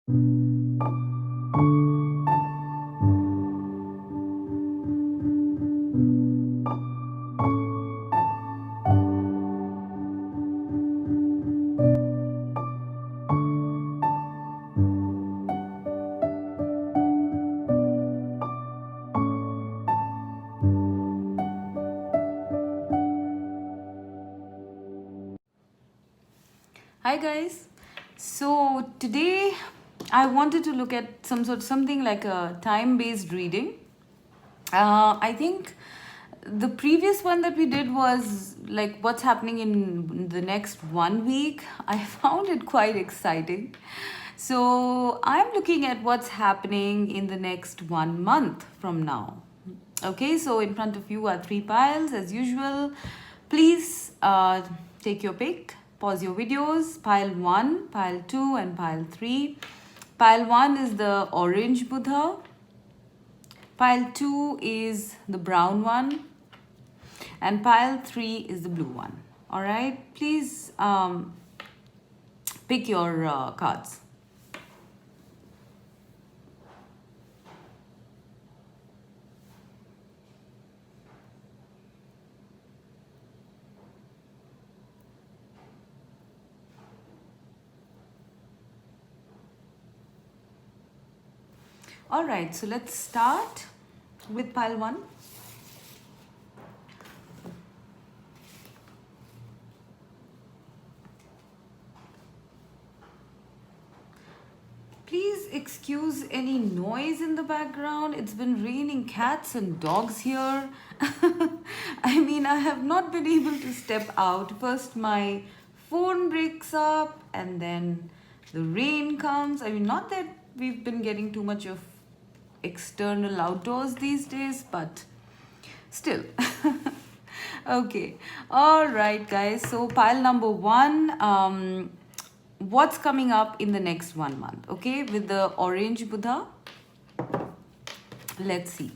Hi guys. So today I wanted to look at something like a time-based reading. I think the previous one that we did was like what's happening in the next 1 week. I found it quite exciting. So I'm looking at what's happening in the next 1 month from now. Okay, so in front of you are 3 piles as usual. Please take your pick, pause your videos. Pile 1, pile 2, and pile 3. Pile 1 is the orange Buddha. Pile 2 is the brown one. And pile 3 is the blue one. Alright, please pick your cards. Alright, so let's start with pile 1. Please excuse any noise in the background. It's been raining cats and dogs here. I mean, I have not been able to step out. First, my phone breaks up, and then the rain comes. I mean, not that we've been getting too much of external outdoors these days, but still. Okay. All right, guys. So, pile number 1. What's coming up in the next 1 month? Okay, with the orange Buddha. Let's see.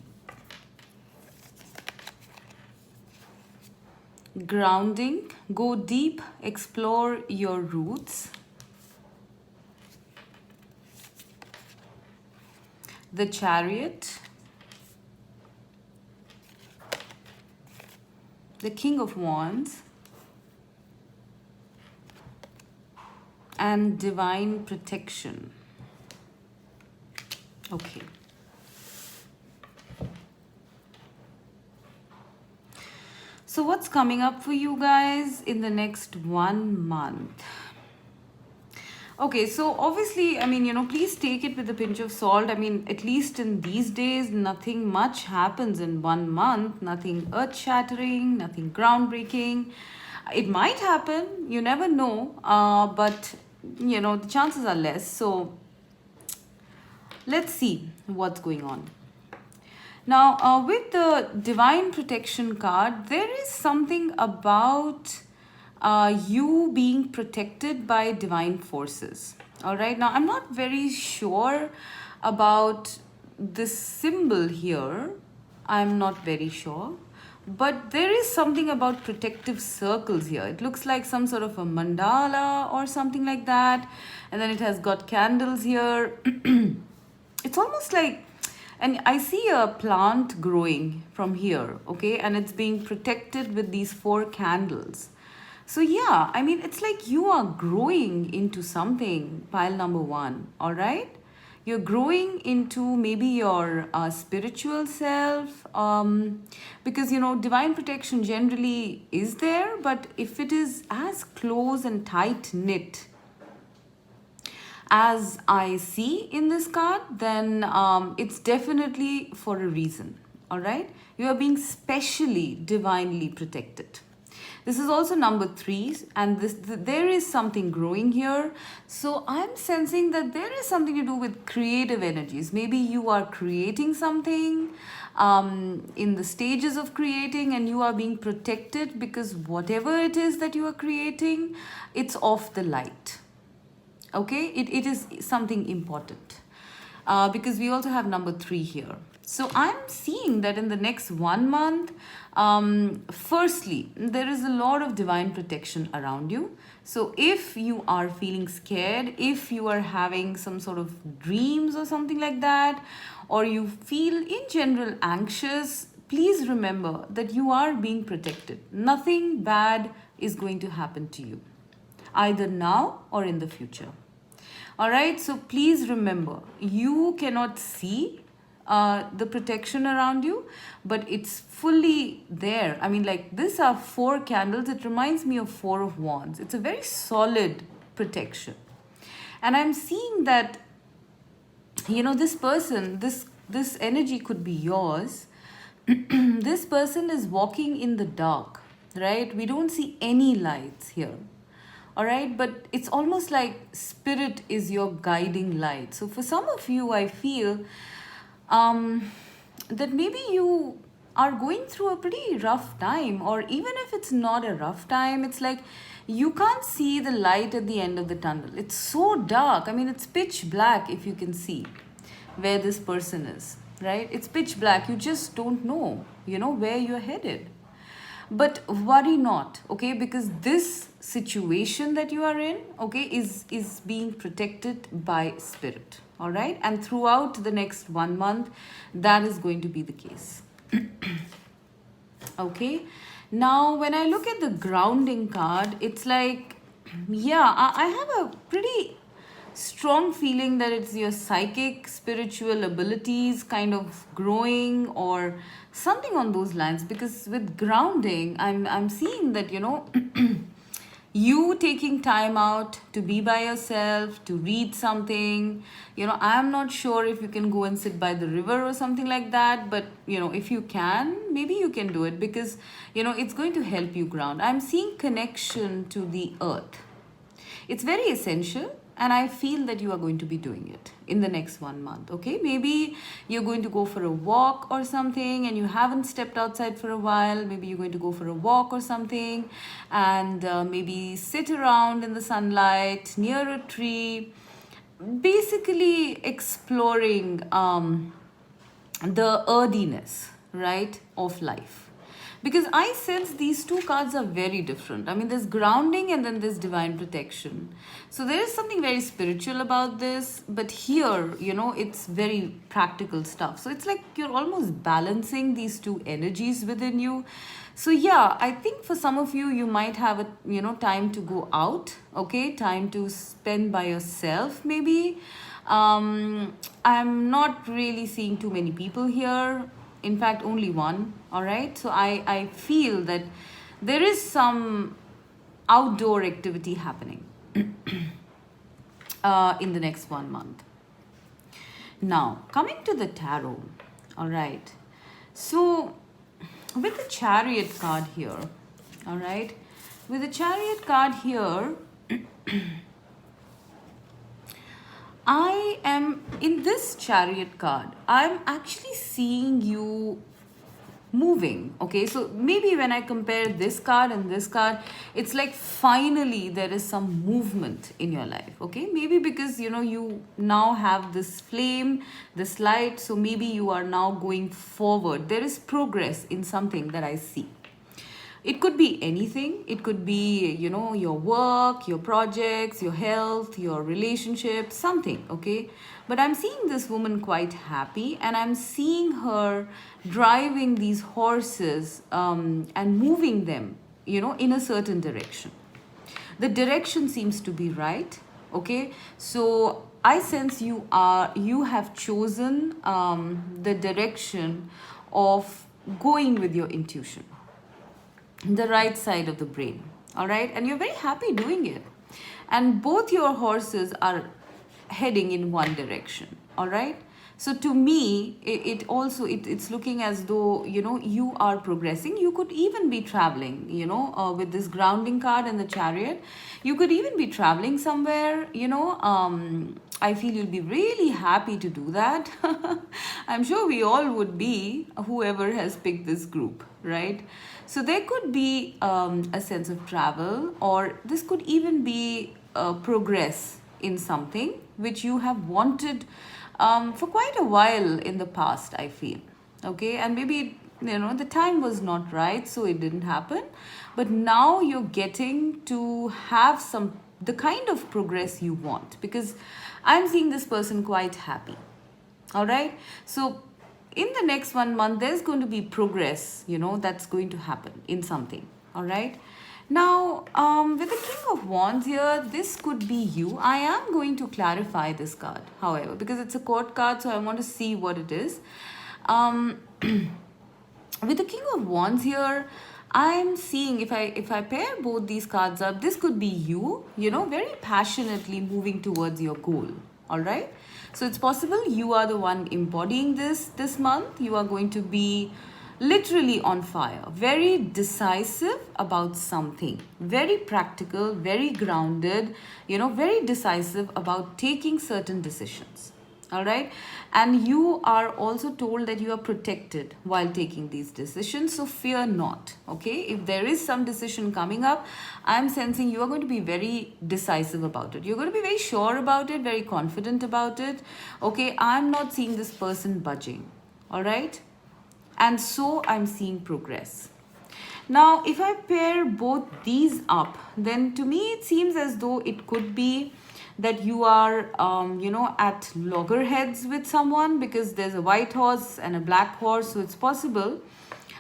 Grounding. Go deep. Explore your roots. The Chariot. The King of Wands. And divine protection. Okay. So what's coming up for you guys in the next 1 month? Okay, so obviously, I mean, please take it with a pinch of salt. I mean, at least in these days, nothing much happens in 1 month. Nothing earth-shattering, nothing groundbreaking. It might happen, you never know, but the chances are less. So let's see what's going on. Now, with the divine protection card, there is something about you being protected by divine forces. All right. Now, I'm not very sure about this symbol here. I'm not very sure. But there is something about protective circles here. It looks like some sort of a mandala or something like that. And then it has got candles here. It's almost like, and I see a plant growing from here, okay? And it's being protected with these 4 candles. So yeah, I mean, it's like you are growing into something, pile number 1, all right? You're growing into maybe your spiritual self, because divine protection generally is there, but if it is as close and tight knit as I see in this card, then it's definitely for a reason. All right, you are being specially divinely protected. This is also number 3, and there is something growing here. So I'm sensing that there is something to do with creative energies. Maybe you are creating something in the stages of creating, and you are being protected because whatever it is that you are creating, it's of the light. Okay, it is something important. because we also have number 3 here. So I'm seeing that in the next 1 month, firstly, there is a lot of divine protection around you. So if you are feeling scared, if you are having some sort of dreams or something like that, or you feel in general anxious, please remember that you are being protected. Nothing bad is going to happen to you, either now or in the future. All right, so please remember, you cannot see the protection around you, but it's fully there. I mean, like, these are 4 candles. It reminds me of 4 of Wands. It's a very solid protection. And I'm seeing that, you know, this person, this energy could be yours. This person is walking in the dark, right? We don't see any lights here. All right, but it's almost like spirit is your guiding light. So for some of you, I feel that maybe you are going through a pretty rough time, or even if it's not a rough time, it's like you can't see the light at the end of the tunnel. It's so dark. I mean, it's pitch black if you can see where this person is, right? It's pitch black. You just don't know, you know, where you're headed. But worry not, okay? Because this situation that you are in, okay, is being protected by spirit, all right? And throughout the next 1 month, that is going to be the case. Okay? Now, when I look at the grounding card, it's like, yeah, I have a pretty strong feeling that it's your psychic, spiritual abilities kind of growing or something on those lines. Because with grounding, I'm seeing that, you know, you taking time out to be by yourself, to read something. You know, I'm not sure if you can go and sit by the river or something like that, but, you know, if you can, maybe you can do it, because, you know, it's going to help you ground. I'm seeing connection to the earth. It's very essential. And I feel that you are going to be doing it in the next 1 month, okay? Maybe you're going to go for a walk or something and you haven't stepped outside for a while. Maybe you're going to go for a walk or something and maybe sit around in the sunlight near a tree, basically exploring the earthiness, right, of life. Because I sense these 2 cards are very different. I mean, there's grounding and then there's divine protection. So there is something very spiritual about this. But here, you know, it's very practical stuff. So it's like you're almost balancing these 2 energies within you. So yeah, I think for some of you, you might have, you know, time to go out, okay? Time to spend by yourself, maybe. I'm not really seeing too many people here. In fact, only one, all right? So I feel that there is some outdoor activity happening in the next 1 month. Now, coming to the tarot, all right? So, with the Chariot card here, all right? With the Chariot card here, I am, in this Chariot card, I'm actually seeing you moving, okay? So maybe when I compare this card and this card, it's like finally there is some movement in your life, okay? Maybe because, you know, you now have this flame, this light, so maybe you are now going forward. There is progress in something that I see. It could be anything. It could be, you know, your work, your projects, your health, your relationships, something, okay? But I'm seeing this woman quite happy, and I'm seeing her driving these horses and moving them, you know, in a certain direction. The direction seems to be right, okay? So I sense you have chosen the direction of going with your intuition, the right side of the brain, all right? And you're very happy doing it. And both your horses are heading in one direction, all right? So to me, it's looking as though, you know, you are progressing. You could even be traveling, you know, with this grounding card and the Chariot. You could even be traveling somewhere, you know. I feel you'll be really happy to do that. I'm sure we all would be, whoever has picked this group, right? So there could be a sense of travel, or this could even be progress in something which you have wanted for quite a while in the past, I feel. Okay, and maybe the time was not right, so it didn't happen. But now you're getting to have the kind of progress you want, because I'm seeing this person quite happy. All right, so in the next 1 month there's going to be progress, that's going to happen in something. All right, now with the King of Wands here, this could be you. I am going to clarify this card, however, because it's a court card, so I want to see what it is. With the King of Wands here, I'm seeing, if I pair both these cards up, this could be you, very passionately moving towards your goal. All right, so it's possible you are the one embodying this month. You are going to be literally on fire, very decisive about something, very practical, very grounded, very decisive about taking certain decisions. All right, and you are also told that you are protected while taking these decisions, so fear not. Okay, if there is some decision coming up, I'm sensing you are going to be very decisive about it. You're going to be very sure about it, very confident about it. Okay, I'm not seeing this person budging. All right, and so I'm seeing progress. Now if I pair both these up, then to me it seems as though it could be that you are at loggerheads with someone, because there's a white horse and a black horse. So it's possible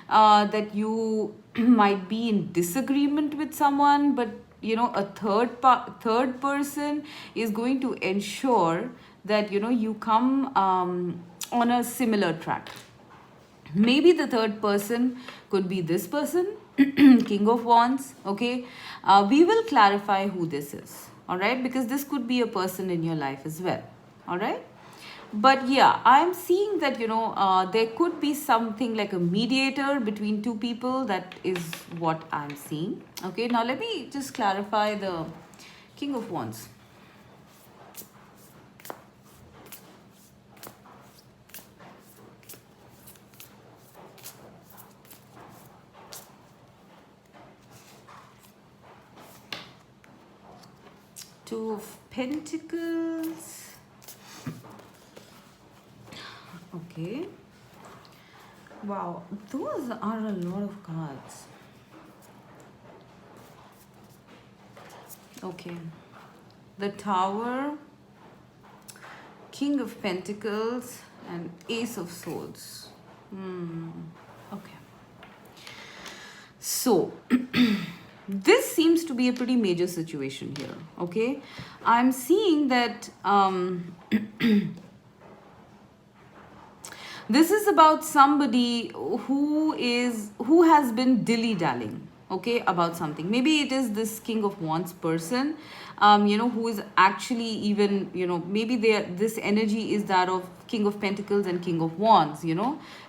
that you might be in disagreement with someone, but a third person is going to ensure that you come on a similar track. Maybe the third person could be this person, King of Wands. Okay, we will clarify who this is. All right, because this could be a person in your life as well. All right, but yeah, I'm seeing that there could be something like a mediator between two people. That is what I'm seeing. Okay, now let me just clarify the King of Wands. Two of Pentacles. Okay. Wow, those are a lot of cards. Okay. The Tower, King of Pentacles, and Ace of Swords. Okay. So this seems to be a pretty major situation here. Okay, I'm seeing that this is about somebody who has been dilly-dallying, okay, about something. Maybe it is this King of Wands person, who is actually even, maybe this energy is that of King of Pentacles and King of Wands.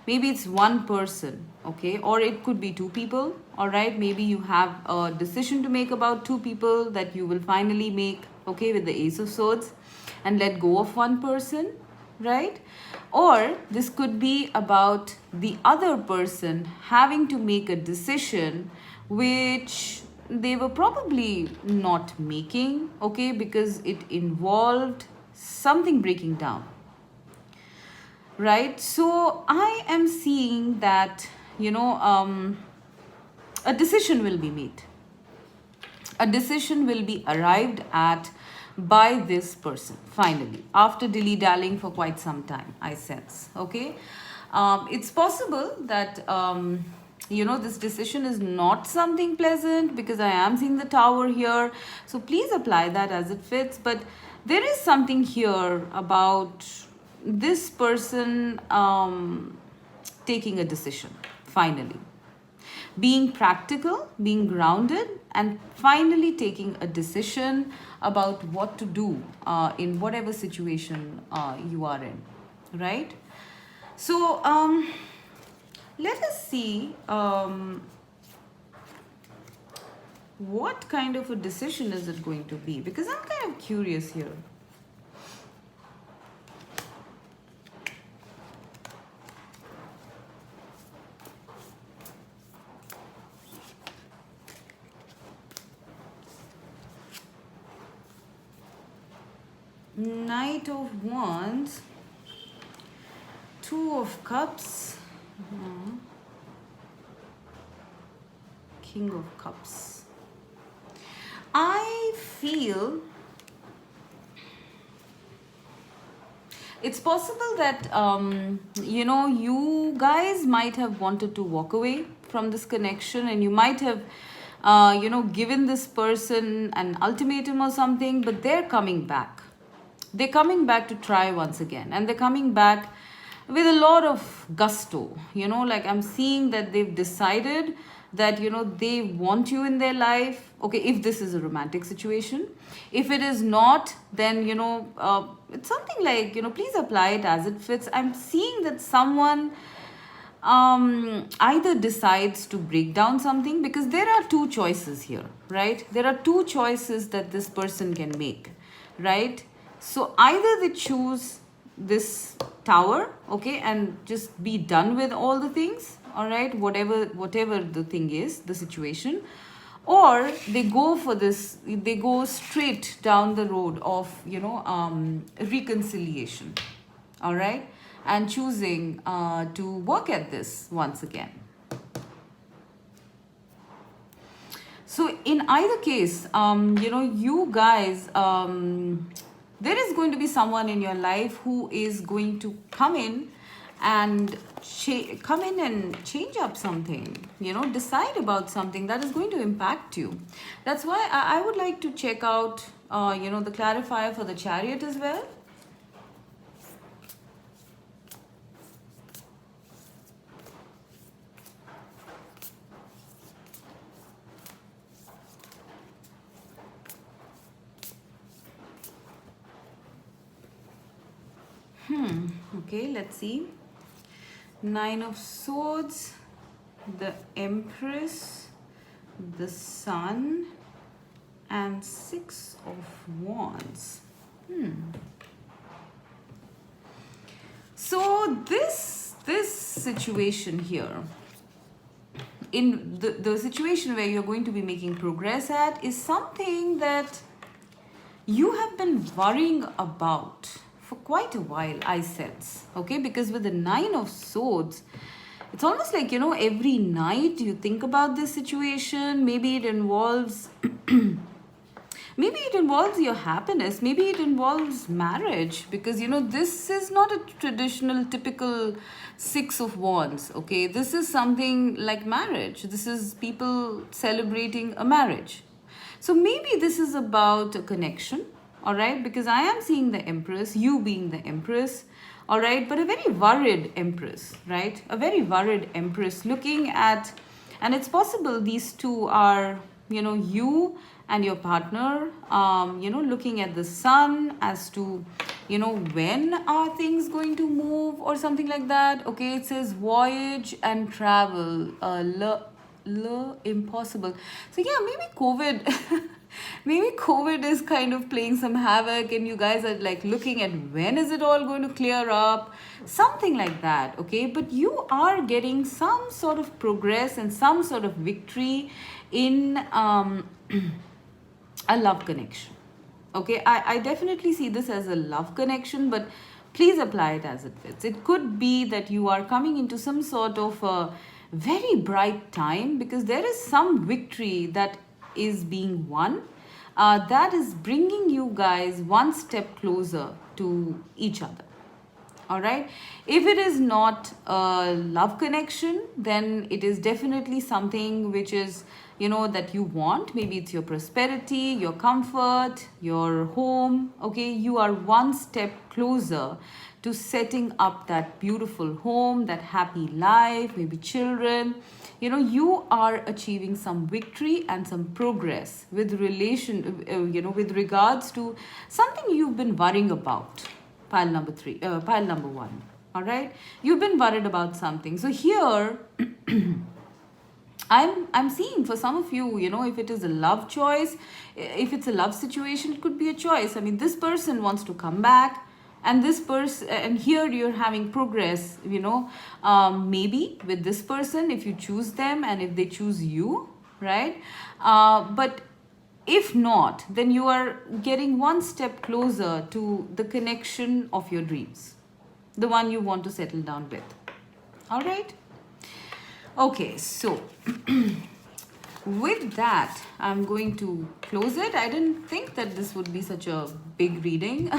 Maybe it's one person, okay, or it could be two people. All right, maybe you have a decision to make about two people that you will finally make, okay, with the Ace of Swords, and let go of one person, right? Or this could be about the other person having to make a decision which they were probably not making, okay, because it involved something breaking down, right? So I am seeing that a decision will be made, a decision will be arrived at by this person finally, after dilly-dallying for quite some time, I sense. Okay, it's possible that this decision is not something pleasant, because I am seeing the Tower here, so please apply that as it fits. But there is something here about this person taking a decision finally, being practical, being grounded, and finally taking a decision about what to do in whatever situation you are in, right? So let us see what kind of a decision is it going to be, because I'm kind of curious here. Knight of Wands, Two of Cups, King of Cups. I feel it's possible that you guys might have wanted to walk away from this connection, and you might have given this person an ultimatum or something, but they're coming back. They're coming back to try once again, and they're coming back with a lot of gusto. Like, I'm seeing that they've decided that they want you in their life. Okay, if this is a romantic situation. If it is not, then it's something like, please apply it as it fits. I'm seeing that someone either decides to break down something, because there are two choices here, right? There are two choices that this person can make, right? So either they choose this Tower, okay, and just be done with all the things, all right, whatever the thing is, the situation, or they go for this, they go straight down the road of reconciliation, all right, and choosing to work at this once again. So in either case, you guys, there is going to be someone in your life who is going to come in and change up something, decide about something that is going to impact you. That's why I would like to check out, the clarifier for the Chariot as well. Okay, let's see. Nine of Swords, the Empress, the Sun, and Six of Wands. So this situation here, in the situation where you're going to be making progress at, is something that you have been worrying about for quite a while, I sense. Okay, because with the Nine of Swords, it's almost like, every night you think about this situation. Maybe it involves maybe it involves your happiness, maybe it involves marriage, because this is not a traditional typical Six of Wands. Okay, this is something like marriage. This is people celebrating a marriage. So maybe this is about a connection, all right, because I am seeing the Empress, you being the Empress, all right, but a very worried Empress, right? A very worried Empress looking at, and it's possible these two are, you and your partner, looking at the Sun as to, when are things going to move or something like that. Okay, it says voyage and travel, impossible. So yeah, maybe COVID maybe COVID is kind of playing some havoc, and you guys are like looking at when is it all going to clear up, something like that. Okay, but you are getting some sort of progress and some sort of victory in a love connection. Okay, I definitely see this as a love connection, but please apply it as it fits. It could be that you are coming into some sort of a very bright time, because there is some victory that is being won, that is bringing you guys one step closer to each other. All right, if it is not a love connection, then it is definitely something which is, that you want. Maybe it's your prosperity, your comfort, your home. Okay, you are one step closer to setting up that beautiful home, that happy life, maybe children. You are achieving some victory and some progress with with regards to something you've been worrying about. Pile number one. All right, you've been worried about something. So here I'm seeing for some of you, if it is a love choice, if it's a love situation, it could be a choice. I mean, this person wants to come back, and this person, and here you're having progress, maybe with this person, if you choose them and if they choose you, right? But If not, then you are getting one step closer to the connection of your dreams, the one you want to settle down with. All right? Okay, so with that, I'm going to close it. I didn't think that this would be such a big reading,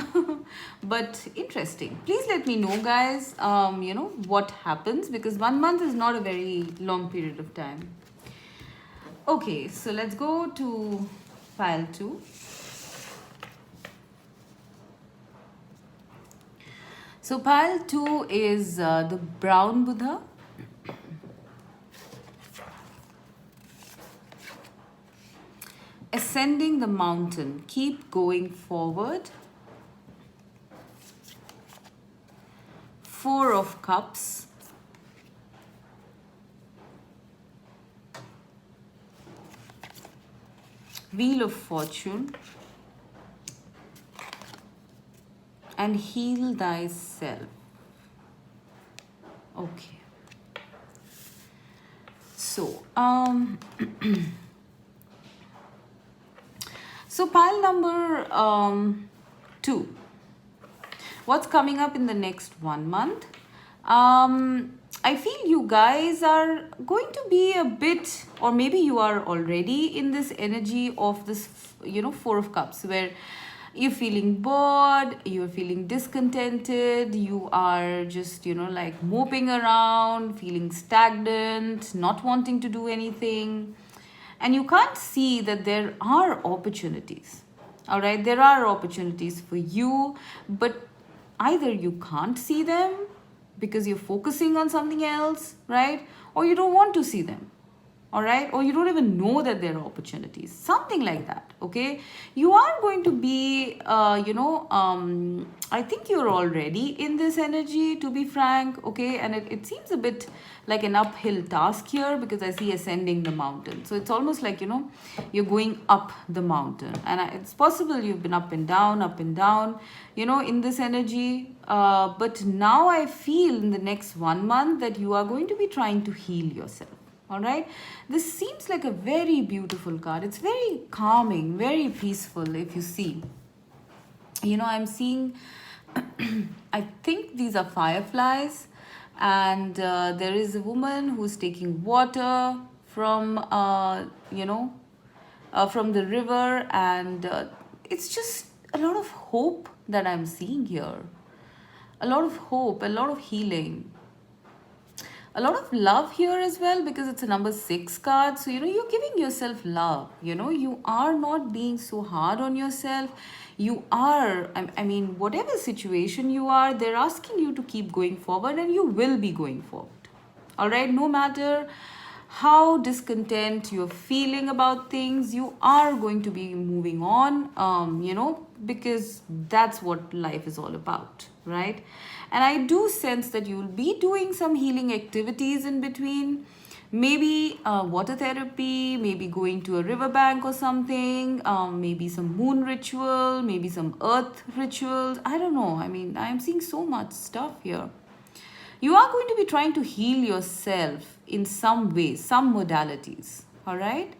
but interesting. Please let me know, guys, what happens, because 1 month is not a very long period of time. Okay, so let's go to pile 2. So pile 2 is the brown Buddha. Ascending the mountain, keep going forward. 4 of Cups. Wheel of Fortune. And heal thyself. Okay. So, so pile number 2. What's coming up in the next 1 month? I feel you guys are going to be a bit, or maybe you are already in this energy of this, 4 of Cups, where you're feeling bored, you're feeling discontented, you are just, like moping around, feeling stagnant, not wanting to do anything. And you can't see that there are opportunities. All right, there are opportunities for you, but either you can't see them because you're focusing on something else, right? Or you don't want to see them. All right, or you don't even know that there are opportunities, something like that. Okay, you are going to be I think you're already in this energy, to be frank. Okay, and it seems a bit like an uphill task here, because I see ascending the mountain. So it's almost like, you're going up the mountain, and it's possible you've been up and down, in this energy, but now I feel in the next 1 month that you are going to be trying to heal yourself. All right, this seems like a very beautiful card. It's very calming, very peaceful. If you see, I'm seeing I think these are fireflies, and there is a woman who's taking water from from the river, and it's just a lot of hope that I'm seeing here. A lot of hope, a lot of healing, a lot of love here as well, because it's a number 6 card. So you're giving yourself love. You are not being so hard on yourself. You are, I mean, whatever situation you are, they're asking you to keep going forward, and you will be going forward. All right, no matter how discontent you're feeling about things, you are going to be moving on, because that's what life is all about, right? And I do sense that you will be doing some healing activities in between. Maybe water therapy, maybe going to a riverbank or something, maybe some moon ritual, maybe some earth rituals. I don't know. I mean, I am seeing so much stuff here. You are going to be trying to heal yourself in some ways, some modalities. All right.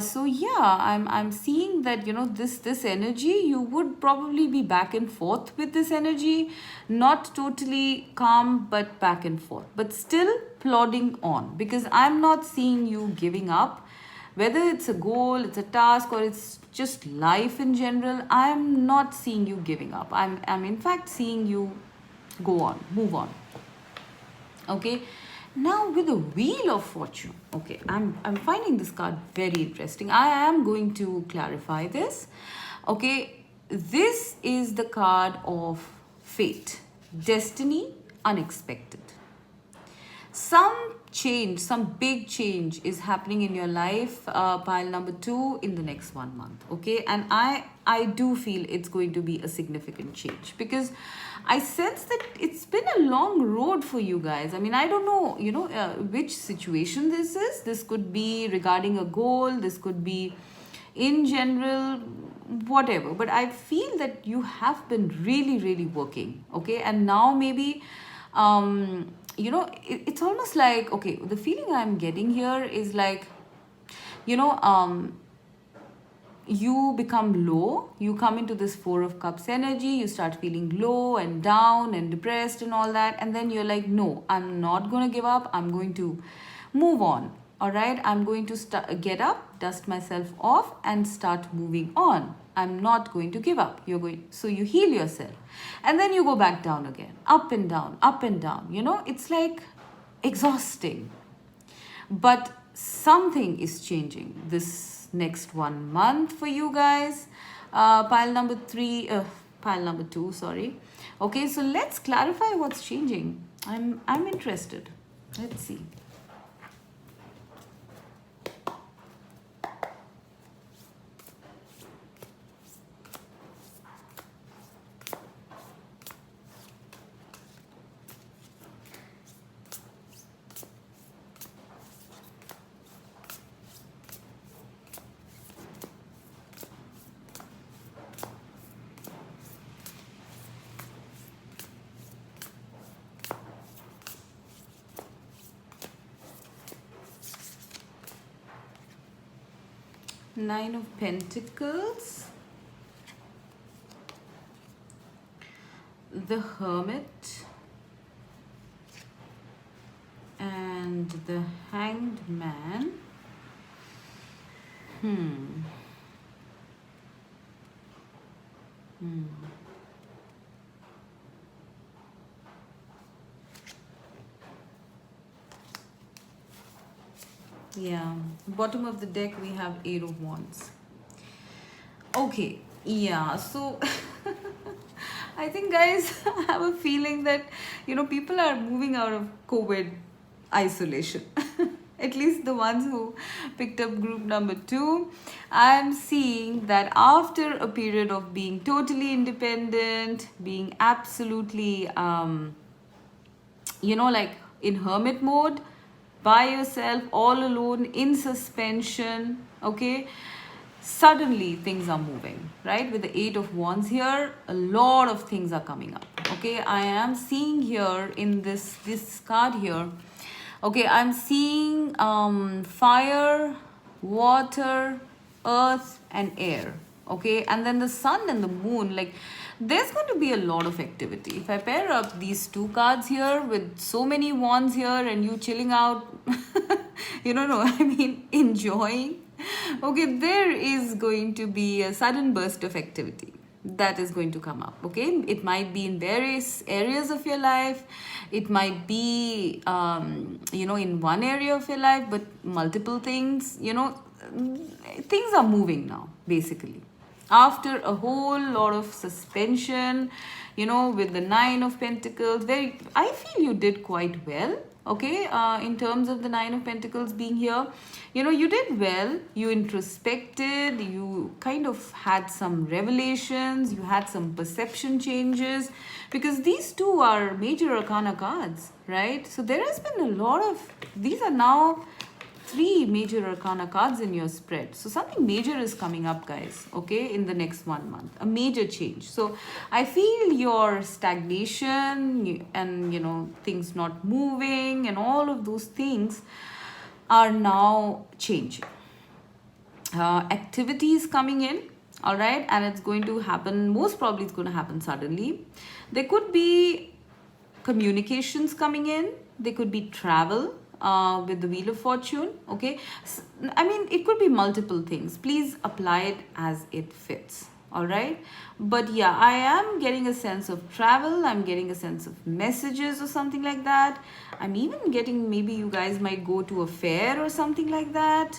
So yeah, I'm seeing that this energy, you would probably be back and forth with this energy, not totally calm, but back and forth, but still plodding on, because I'm not seeing you giving up. Whether it's a goal, it's a task, or it's just life in general, I'm not seeing you giving up. I'm in fact seeing you go on, move on. Okay, now with the Wheel of Fortune, okay, I'm finding this card very interesting. I am going to clarify this. Okay, this is the card of fate, destiny, unexpected. Some change, some big change is happening in your life, pile number 2, in the next 1 month. Okay, and I do feel it's going to be a significant change, because I sense that it's been a long road for you guys. I mean, I don't know, which situation this is. This could be regarding a goal. This could be in general, whatever. But I feel that you have been really, really working. Okay, and now maybe, it's almost like, okay, the feeling I'm getting here is like, you become low. You come into this Four of Cups energy. You start feeling low and down and depressed and all that. And then you're like, no, I'm not going to give up. I'm going to move on. All right. I'm going to get up, dust myself off and start moving on. I'm not going to give up. So you heal yourself. And then you go back down again, up and down, up and down. You know, it's like exhausting. But something is changing this next 1 month for you guys. Pile number two, sorry. Okay, so let's clarify what's changing. I'm interested. Let's see. Nine of Pentacles, the Hermit, and the Hanged Man. Yeah, bottom of the deck we have Eight of Wands. Okay, yeah, so I think guys, I have a feeling that, you know, people are moving out of COVID isolation. At least the ones who picked up group number 2. I'm seeing that after a period of being totally independent, being absolutely, you know, like in hermit mode, by yourself, all alone, in suspension, okay? Suddenly things are moving, right? With the Eight of Wands here, a lot of things are coming up, okay? I am seeing here in this card here, okay, I'm seeing fire, water, earth and air, okay? And then the sun and the moon, like there's going to be a lot of activity. If I pair up these two cards here with so many wands here and you chilling out, you know, no, I mean enjoying, okay, there is going to be a sudden burst of activity that is going to come up, okay? It might be in various areas of your life. It might be, you know, in one area of your life, but multiple things, you know, things are moving now, basically. After a whole lot of suspension, you know, with the Nine of Pentacles, I feel you did quite well, okay, in terms of the Nine of Pentacles being here. You know, you did well, you introspected, you kind of had some revelations, you had some perception changes, because these two are major arcana cards, right? So there has been a lot of, these are now 3 major arcana cards in your spread. So something major is coming up, guys, okay, in the next 1 month, a major change. So I feel your stagnation and, you know, things not moving and all of those things are now changing. Activity is coming in, all right, and it's going to happen, most probably it's going to happen suddenly. There could be communications coming in, there could be travel, with the Wheel of Fortune, okay? I mean, it could be multiple things. Please apply it as it fits, all right? But yeah, I am getting a sense of travel. I'm getting a sense of messages or something like that. I'm even getting, maybe you guys might go to a fair or something like that,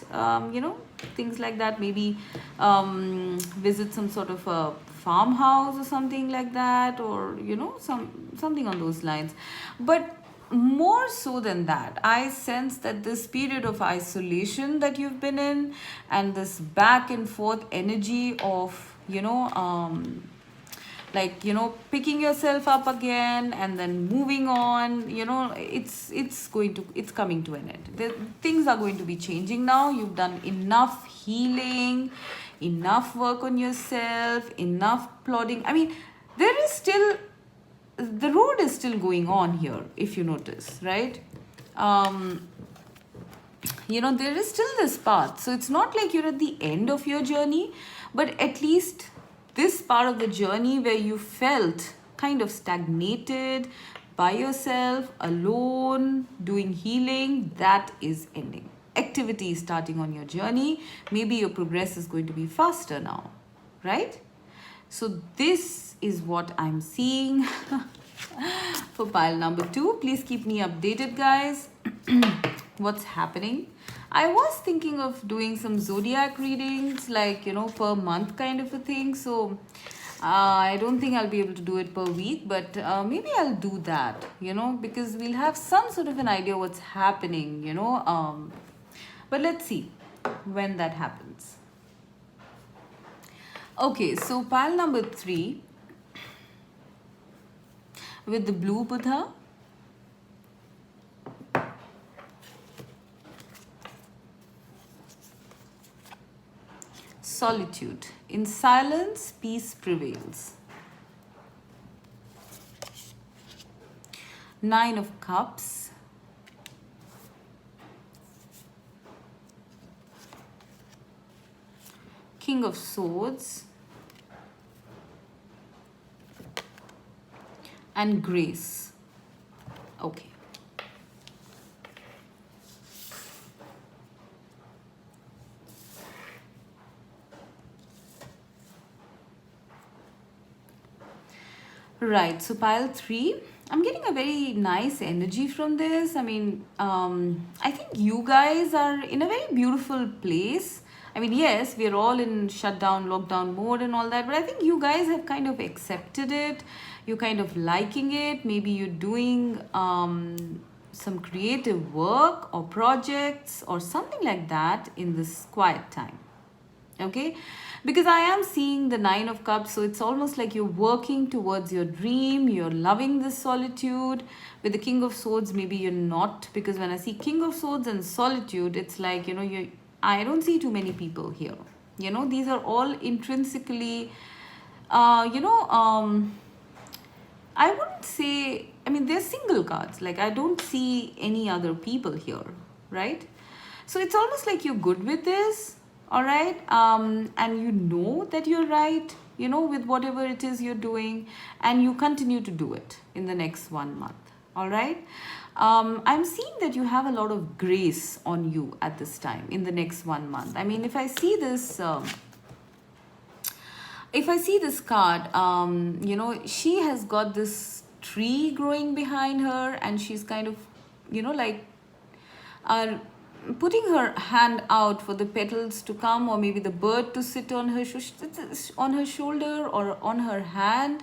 you know, things like that. Maybe visit some sort of a farmhouse or something like that, or, you know, something on those lines. But more so than that, I sense that this period of isolation that you've been in and this back and forth energy of, you know, like, you know, picking yourself up again and then moving on, you know, it's coming to an end. Things are going to be changing now. You've done enough healing, enough work on yourself, enough plodding. I mean, there is still, the road is still going on here, if you notice, right? You know, there is still this path. So it's not like you're at the end of your journey, but at least this part of the journey where you felt kind of stagnated by yourself, alone, doing healing, that is ending. Activity is starting on your journey. Maybe your progress is going to be faster now, right? So this is what I'm seeing for pile number 2. Please keep me updated, guys. What's happening? I was thinking of doing some zodiac readings, like, per month kind of a thing. So I don't think I'll be able to do it per week, but maybe I'll do that, because we'll have some sort of an idea what's happening, but let's see when that happens. Okay, so pile number 3 with the blue Buddha. Solitude. In silence, peace prevails. 9 of Cups. King of Swords. And Grace. Okay. Right, so pile 3, I'm getting a very nice energy from this. I mean, I think you guys are in a very beautiful place. I mean, yes, we're all in shutdown, lockdown mode and all that, but I think you guys have kind of accepted it. You're kind of liking it. Maybe you're doing some creative work or projects or something like that in this quiet time. Okay, because I am seeing the 9 of Cups, so it's almost like you're working towards your dream, you're loving this solitude. With the King of Swords, maybe you're not, because when I see King of Swords and solitude, it's like, I don't see too many people here. These are all intrinsically, I wouldn't say, I mean, they're single cards. Like, I don't see any other people here, right? So it's almost like you're good with this. All right, and that you're right, with whatever it is you're doing, and you continue to do it in the next 1 month. All right, I'm seeing that you have a lot of grace on you at this time in the next 1 month. I mean, if I see this card, she has got this tree growing behind her, and she's kind of, putting her hand out for the petals to come, or maybe the bird to sit on her shoulder or on her hand.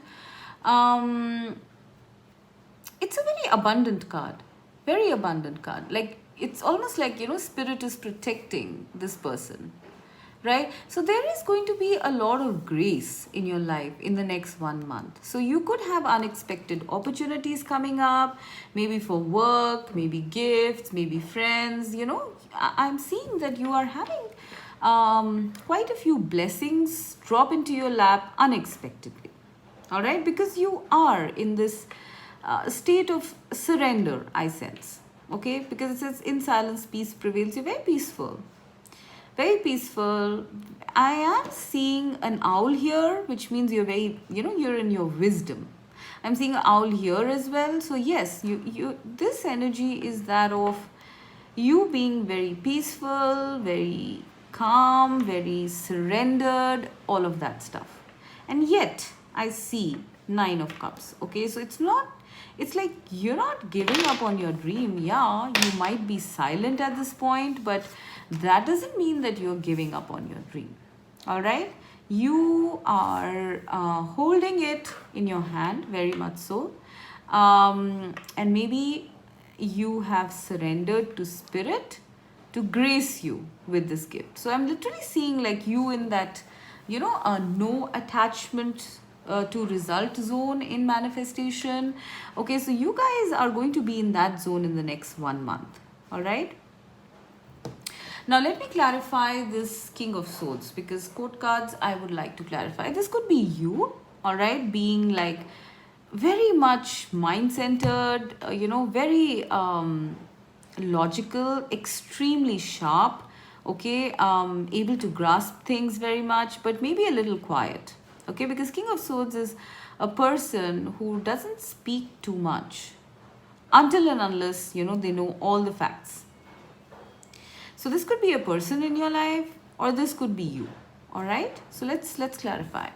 It's a very abundant card, like it's almost like spirit is protecting this person, right? So there is going to be a lot of grace in your life in the next 1 month. So you could have unexpected opportunities coming up, maybe for work, maybe gifts, maybe friends. I'm seeing that you are having quite a few blessings drop into your lap unexpectedly. All right, because you are in this state of surrender, I sense. Okay, because it says in silence peace prevails. You're very peaceful. Very peaceful. I am seeing an owl here, which means you're very, you're in your wisdom. I'm seeing an owl here as well. So yes, this energy is that of you being very peaceful, very calm, very surrendered, all of that stuff. And yet I see 9 of Cups. Okay, so it's like you're not giving up on your dream. Yeah, you might be silent at this point, but that doesn't mean that you're giving up on your dream. All right, you are holding it in your hand, very much so, and maybe you have surrendered to spirit to grace you with this gift. So I'm literally seeing like you in that no attachment to result zone in manifestation. Okay, so you guys are going to be in that zone in the next 1 month. All right, now let me clarify this King of Swords, because quote cards I would like to clarify. This could be you, all right, being like very much mind-centered, very logical, extremely sharp, okay, able to grasp things very much, but maybe a little quiet, okay, because King of Swords is a person who doesn't speak too much until and unless, they know all the facts. So this could be a person in your life, or this could be you. All right, so let's clarify.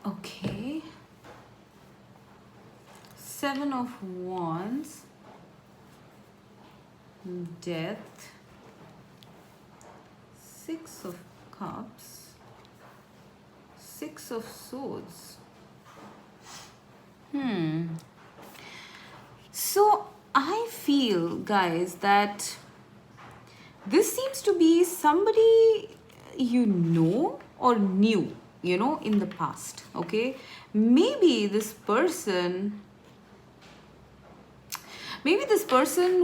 Okay, Seven of Wands, Death, Six of Cups, Six of Swords. So I feel, guys, that this seems to be somebody you know or knew, in the past, okay? Maybe this person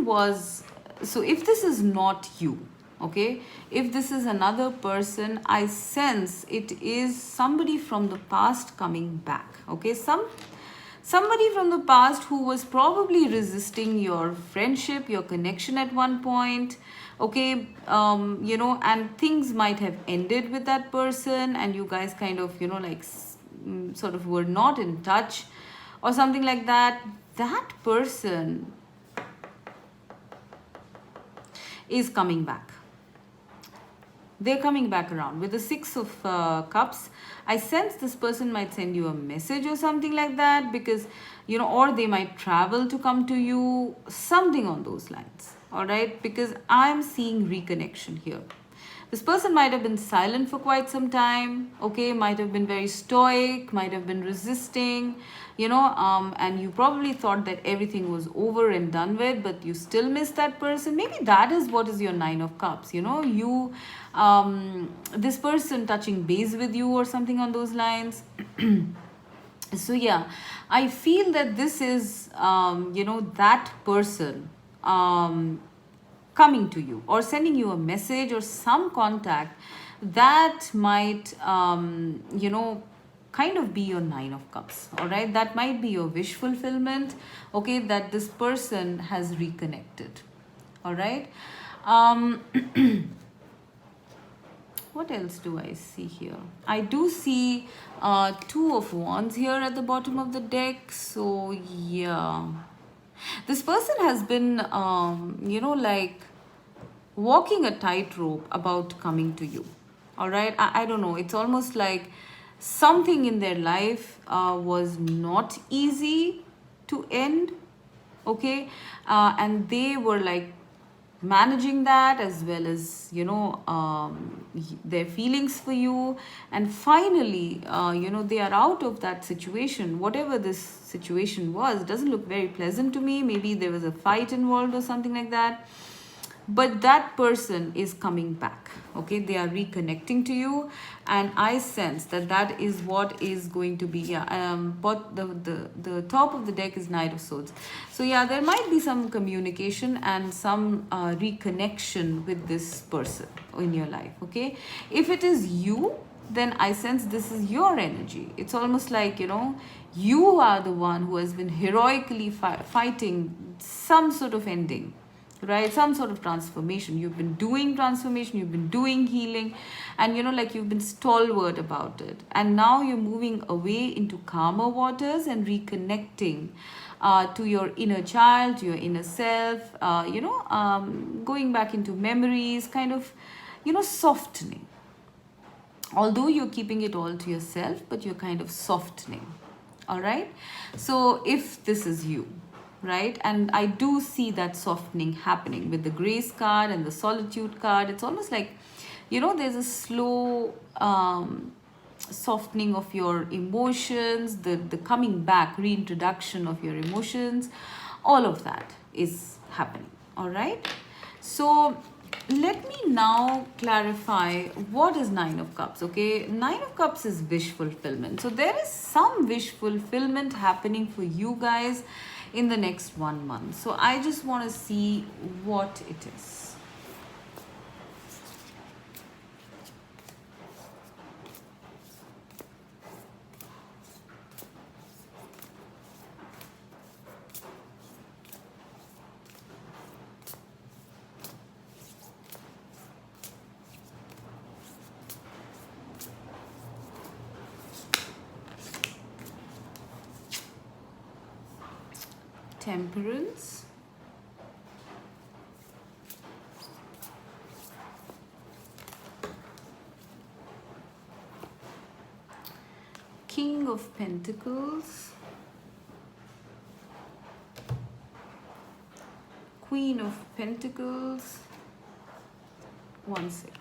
was, so if this is not you, okay, if this is another person, I sense it is somebody from the past coming back, okay? Somebody from the past who was probably resisting your friendship, your connection at one point, okay, and things might have ended with that person, and you guys kind of, sort of were not in touch or something like that. That person is coming back. They're coming back around with the Six of Cups. I sense this person might send you a message or something like that, because or they might travel to come to you, something on those lines. All right, because I'm seeing reconnection here. This person might have been silent for quite some time, okay, might have been very stoic, might have been resisting, and you probably thought that everything was over and done with, but you still miss that person. Maybe that is what is your Nine of Cups, this person touching base with you or something on those lines. So yeah, I feel that this is, that person coming to you or sending you a message or some contact that might, kind of be your Nine of Cups. All right, that might be your wish fulfillment, okay, that this person has reconnected. All right. What else do I see here? I do see Two of Wands here at the bottom of the deck. So yeah, this person has been, like walking a tightrope about coming to you. All right, I don't know. It's almost like something in their life was not easy to end, okay, and they were like managing that as well as their feelings for you, and finally they are out of that situation. Whatever this situation was, doesn't look very pleasant to me. Maybe there was a fight involved or something like that, but that person is coming back, okay, they are reconnecting to you, and I sense that that is what is going to be. Yeah, but the top of the deck is Knight of Swords. So yeah, there might be some communication and some reconnection with this person in your life, okay. If it is you, then I sense this is your energy. It's almost like, you are the one who has been heroically fighting some sort of ending, right? Some sort of transformation. You've been doing transformation, you've been doing healing, and like you've been stalwart about it. And now you're moving away into calmer waters and reconnecting to your inner child, to your inner self, going back into memories, kind of, softening. Although you're keeping it all to yourself, but you're kind of softening. All right. So if this is you, right, and I do see that softening happening with the Grace card and the Solitude card. It's almost like, there's a slow softening of your emotions, the coming back, reintroduction of your emotions. All of that is happening. All right. So let me now clarify what is Nine of Cups. Okay, Nine of Cups is wish fulfillment. So there is some wish fulfillment happening for you guys in the next 1 month. So I just want to see what it is. Temperance, King of Pentacles, Queen of Pentacles. One second.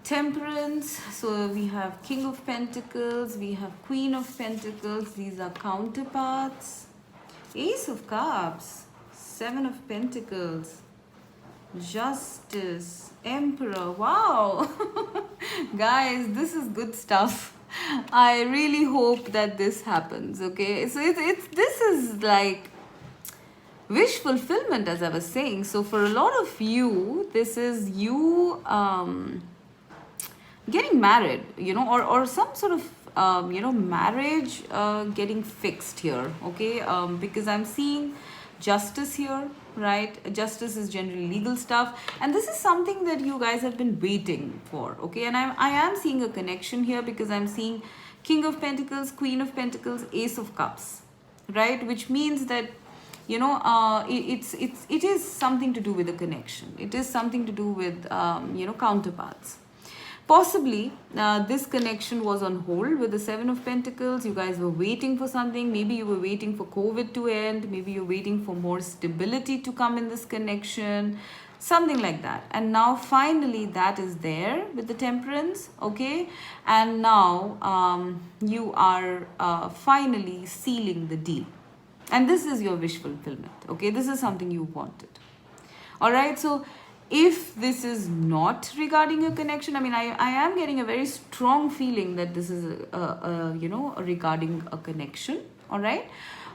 Temperance, so we have King of Pentacles, we have Queen of Pentacles, these are counterparts. Ace of Cups, Seven of Pentacles, Justice, Emperor. Wow. Guys, this is good stuff. I really hope that this happens. Okay, so this is like wish fulfillment, as I was saying. So for a lot of you, this is you getting married, or some sort of marriage getting fixed here. Okay, because I'm seeing justice here, right? Justice is generally legal stuff, and this is something that you guys have been waiting for. Okay, and I am seeing a connection here because I'm seeing King of Pentacles, Queen of Pentacles, Ace of Cups, right? Which means that it is something to do with a connection. It is something to do with counterparts. Possibly this connection was on hold with the Seven of Pentacles. You guys were waiting for something. Maybe you were waiting for COVID to end. Maybe you're waiting for more stability to come in this connection. Something like that. And now finally that is there with the Temperance. Okay. And now you are finally sealing the deal. And this is your wish fulfillment. Okay. This is something you wanted. All right. So if this is not regarding a connection, I mean, I am getting a very strong feeling that this is regarding a connection. All right.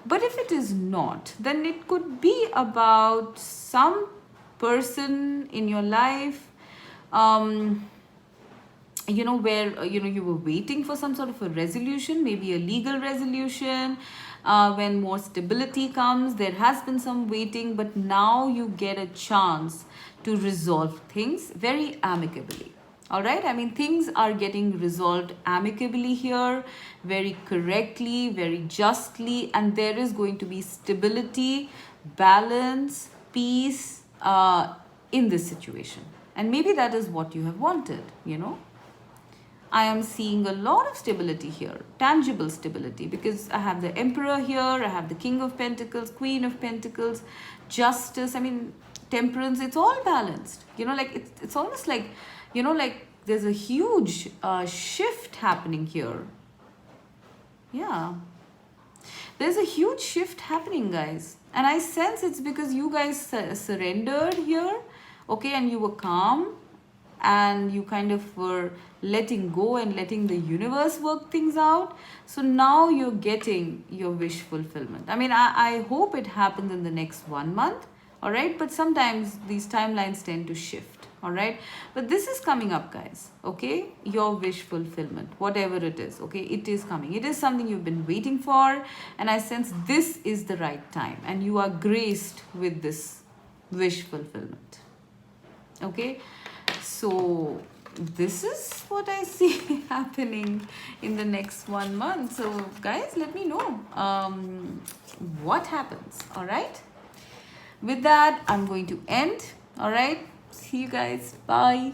But if it is not, then it could be about some person in your life, where you were waiting for some sort of a resolution, maybe a legal resolution. When more stability comes, there has been some waiting, but now you get a chance to resolve things very amicably. All right. I mean, things are getting resolved amicably here, very correctly, very justly, and there is going to be stability, balance, peace in this situation. And maybe that is what you have wanted, I am seeing a lot of stability here, tangible stability, because I have the Emperor here, I have the King of Pentacles, Queen of Pentacles, Justice, I mean, Temperance, it's all balanced. It's almost like, there's a huge shift happening here. Yeah. There's a huge shift happening, guys. And I sense it's because you guys surrendered here, okay, and you were calm, and you kind of were letting go and letting the universe work things out. So now you're getting your wish fulfillment. I mean, I hope it happens in the next 1 month, all right? But sometimes these timelines tend to shift, all right? But this is coming up, guys, okay? Your wish fulfillment, whatever it is, okay? It is coming. It is something you've been waiting for, and I sense this is the right time, and you are graced with this wish fulfillment, okay? So this is what I see happening in the next 1 month. So guys, let me know what happens. All right. With that, I'm going to end. All right. See you guys. Bye.